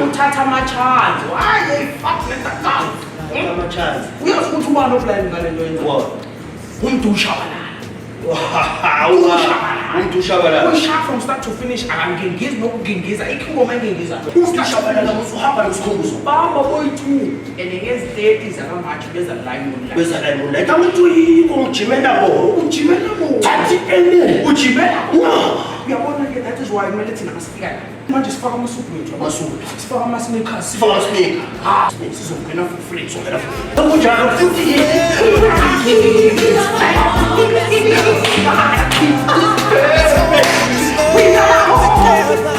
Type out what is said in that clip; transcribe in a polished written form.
Uthatha amachance. Why fuck leta kazi? Amachance. Uyazi ukuthi ubani offline ngale nto yenza. What? Umuntu ushabalala. Umuntu ushabalala. Usha from start to finish akangengizi nokugengiza ikhingoma engengiza. Ushabalala usuhamba nesikhumbuzo. Bamba boyithu. And ngezi 30 zakamanje beza line online. Beza line online. Kamuntu yiko ujimela bo. Ujimela bo. Thathi ene. Ujimela. Uyabona ke that is why kumele thina masifika la. Manje sifaka amasuku wethu. Amasuku. Sifaka ama-sneakers. Sifaka ama-sneaker. Sizongena for free. Sizongena for free. Akunjalo futhi. We are